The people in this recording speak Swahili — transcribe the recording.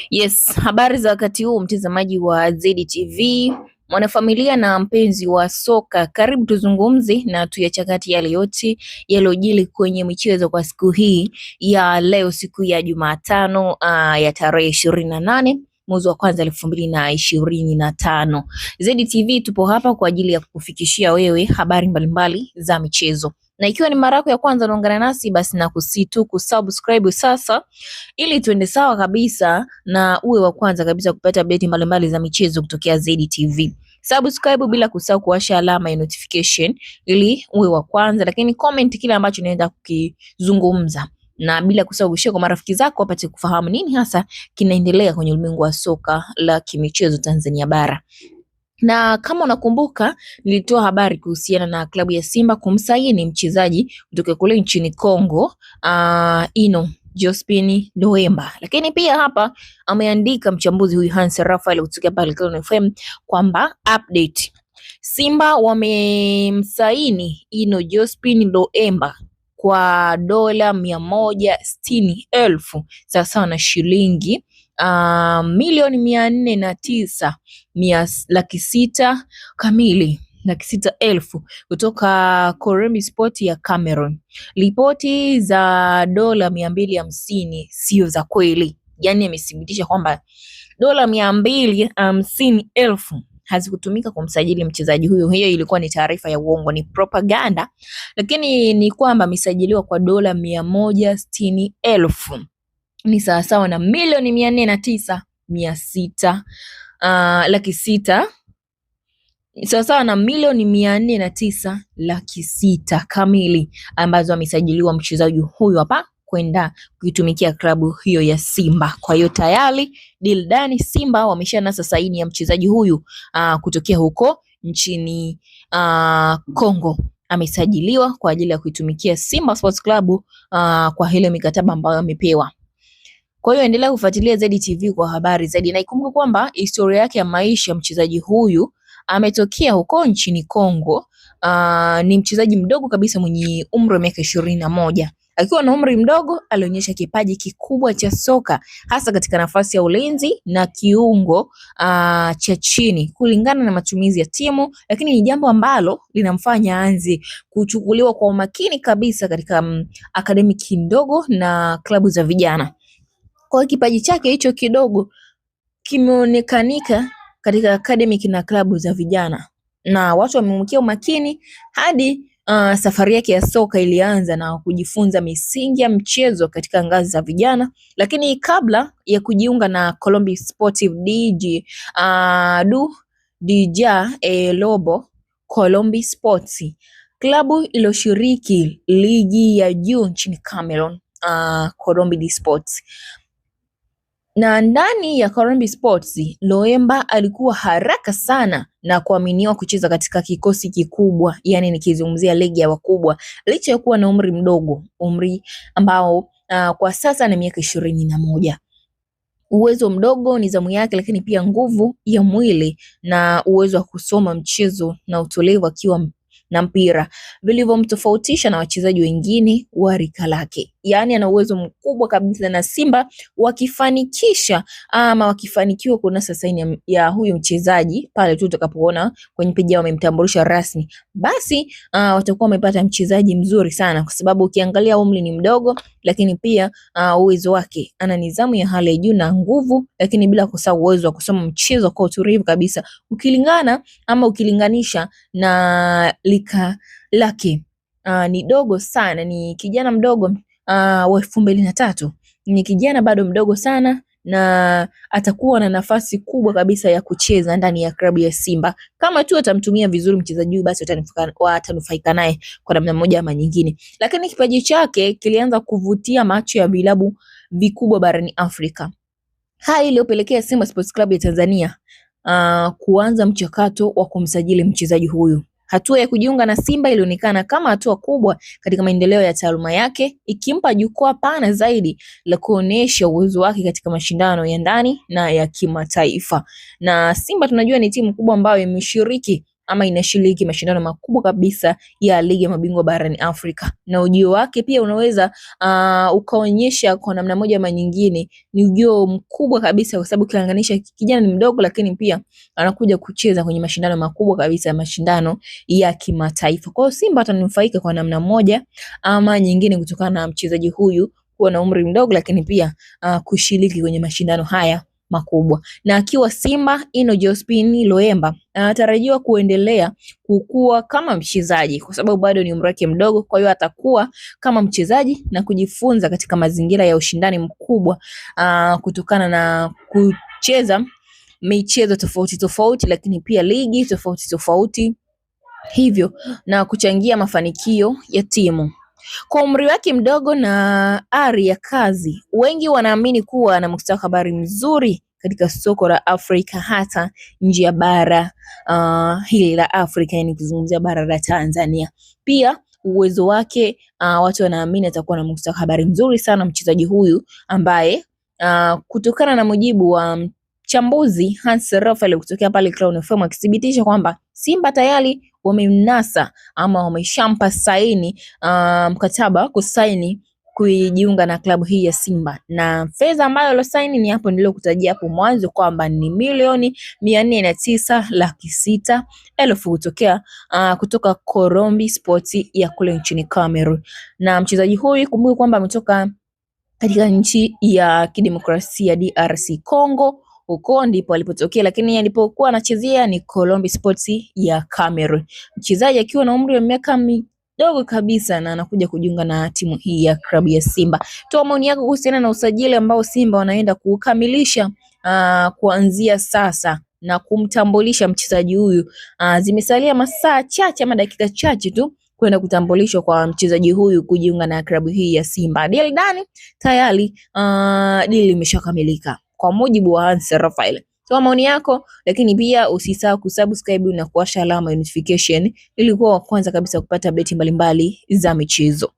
Yes, habari za wakati huu mtazamaji wa ZTV, mwanafamilia na mpenzi wa soka, karibu tuzungumze na tuyachakati yale yote yaliyojili kwenye michezo kwa siku hii ya leo, siku ya Jumatano ya tarehe 28 mwezi wa kwanza 2025. ZTV tupo hapa kwa ajili ya kukufikishia wewe habari mbalimbali za michezo. Na ikiwa ni mara yako ya kwanza unaungana nasi, basi na kusitu kusubscribe sasa ili tuende sawa kabisa na uwe wa kwanza kabisa kupata update mbalimbali za michezo kutokea ZTV. Subscribe bila kusahau kuwasha alama ya notification ili uwe wa kwanza, lakini comment kile ambacho unaenda kukizungumza, na bila kusahau kushare kwa marafiki zako wapate kufahamu nini hasa kinaendelea kwenye ulimwengu wa soka la kimichezo Tanzania bara. Na kama unakumbuka, nilitoa habari kuhusiana na klabu ya Simba kumsaini mchezaji kutoka kule nchini Kongo, Ino Jospin Loemba. Lakini pia hapa ameandika mchambuzi huyu Hans Raphael kutoka pale Clouds FM kwamba update, Simba wamemsaini Ino Jospin Loemba kwa dola 160,000 sawa na shilingi milioni 409,600 kamili, 600,000 kutoka Korembi Sport ya Cameroon. Ripoti za dola 250 sio za kweli, yani amethibitisha kwamba dola 250,000 hazikutumika kumsajili mchezaji huyo. Hiyo ilikuwa ni taarifa ya uongo, ni propaganda, lakini ni kwamba amesajiliwa kwa dola 160,000 ni sawasawa na milioni 409,600 600,000 sawasawa na milioni 409,600 kamili ambazo amesajiliwa mchezaji huyu hapa kwenda kuitumikia klabu hiyo ya Simba. Kwa hiyo tayari Dildani Simba wameshanasa saini ya mchezaji huyu kutokea huko nchini Kongo. Amesajiliwa kwa ajili ya kuitumikia Simba Sports Club kwa ile mikataba ambayo amepewa. Kwa hiyo endelea kufuatilia ZTV kwa habari zaidi, na ikumbuke kwamba historia yake ya maisha mchezaji huyu ametokea huko nchini Kongo. Ni mchezaji mdogo kabisa mwenye umri wa miaka 21. Akiwa na umri mdogo alionyesha kipaji kikubwa cha soka, hasa katika nafasi ya ulinzi na kiungo cha chini kulingana na matumizi ya timu, lakini ni jambo ambalo linamfanya aanze kuchukuliwa kwa umakini kabisa katika akademiki ndogo na klabu za vijana. Kwa kipaji chake hicho kidogo kimeonekanika katika academic na klabu za vijana, na watu wamemwekea umakini hadi safari yake ya soka ilianza na kujifunza misingi ya mchezo katika ngazi za vijana. Lakini kabla ya kujiunga na Colombi Sportive Lobo Colombi Sports, klabu iliyoshiriki ligi ya juu nchini Cameroon, Colombi Sports. Na ndani ya Korembi Sports, Loemba alikuwa haraka sana na kuaminiwa kucheza katika kikosi kikubwa, yani nikizungumzia ligi ya wakubwa, licha ya kuwa na umri mdogo, umri ambao kwa sasa na miaka 21. Uwezo mdogo, nidhamu yake, lakini pia nguvu ya mwili na uwezo wa kusoma mchezo na utulivu akiwa na mpira vilivyomtofautisha na wachezaji wengine wa rika lake. Yaani ana uwezo mkubwa kabisa, na Simba wakifanikiwa kuna sasa ya huyu mchezaji pale tu utakapoona kwenye peji yao wamemtambulisha rasmi, basi watakuwa wamepata mchezaji mzuri sana, kwa sababu ukiangalia umri ni mdogo, lakini pia uwezo wake, ana nidhamu ya hali ya juu na nguvu, lakini bila kusahau uwezo wa kusoma mchezo kwa utulivu kabisa, ukilinganisha na lika lake. Ni dogo sana, ni kijana mdogo wa 2003, ni kijana bado mdogo sana, na atakuwa na nafasi kubwa kabisa ya kucheza ndani ya klabu ya Simba kama tu atamtumia vizuri mchezaji huyu, basi watanufaika naye kwa namna moja ama nyingine. Lakini kipaji chake kilianza kuvutia macho ya vilabu vikubwa barani Afrika, hali iliyopelekea Simba Sports Club ya Tanzania kuanza mchakato wa kumsajili mchezaji huyu. Hatua ya kujiunga na Simba ilionekana kama hatua kubwa katika maendeleo ya taaluma yake, ikimpa jukwaa pana zaidi la kuonesha uwezo wake katika mashindano ya ndani na ya kimataifa. Na Simba tunajua ni timu kubwa ambayo imeshiriki ama inashiriki mashindano makubwa kabisa ya ligi ya mabingwa barani Afrika, na ujio wake pia unaweza ukaonyesha kwa namna moja ama nyingine ni ujio mkubwa kabisa, kwa sababu ukilinganisha kijana ni mdogo, lakini pia anakuja kucheza kwenye mashindano makubwa kabisa, mashindano ya kimataifa. Kwa hiyo Simba atanufaika kwa namna moja ama nyingine kutokana na mchezaji huyu kuwa na umri mdogo, lakini pia kushiriki kwenye mashindano haya makubwa. Na akiwa Simba, Ino Jospin Loemba anatarajiwa kuendelea kukua kama mchezaji, kwa sababu bado ni umri wake mdogo. Kwa hiyo atakuwa kama mchezaji na kujifunza katika mazingira ya ushindani mkubwa kutokana na kucheza michezo tofauti tofauti, lakini pia ligi tofauti tofauti, hivyo na kuchangia mafanikio ya timu. Kwa umri wake mdogo na ari ya kazi, wengi wanaamini kuwa ana mustakabali mzuri katika soko la Afrika, hata nje ya bara hili la Afrika, yani kuzungumzia bara la Tanzania. Pia uwezo wake watu wanaamini atakuwa na mustakabali mzuri sana mchezaji huyu, ambaye kutokana na mujibu wa mchambuzi Hans Raphael kutokea pale Crown FM, akithibitisha kwamba Simba tayari wamemnasa ama wameshampa saini mkataba kusaini kujiunga na klabu hii ya Simba, na fedha ambayo alosaini ni hapo nilokutajia hapo mwanzo kwamba ni milioni 409,600,000 kutokea kutoka Kolombi Sports ya kule nchini Cameroon. Na mchezaji huyu kumbuka kwamba ametoka katika nchi ya kidemokrasia DRC Congo, huko ndipo alipotokea, lakini alipokuwa anachezea ni Kolombi Sports ya Cameroon. Mchezaji akiwa na umri wa miaka midogo kabisa na anakuja kujiunga na timu hii ya klabu ya Simba. Toa maoni yako kuhusiana na usajili ambao Simba wanaenda kukamilisha kuanzia sasa na kumtambulisha mchezaji huyu. Zimesalia masaa chache ama dakika chache tu kwenda kutambulishwa kwa mchezaji huyu kujiunga na klabu hii ya Simba. Deal dani tayari, deal imeshakamilika kwa mujibu wa Hans Raphael. Toa maoni yako, lakini pia usisahau kusubscribe na kuwasha alama ya notification ili kuwa wa kwanza kabisa kupata update mbalimbali za michezo.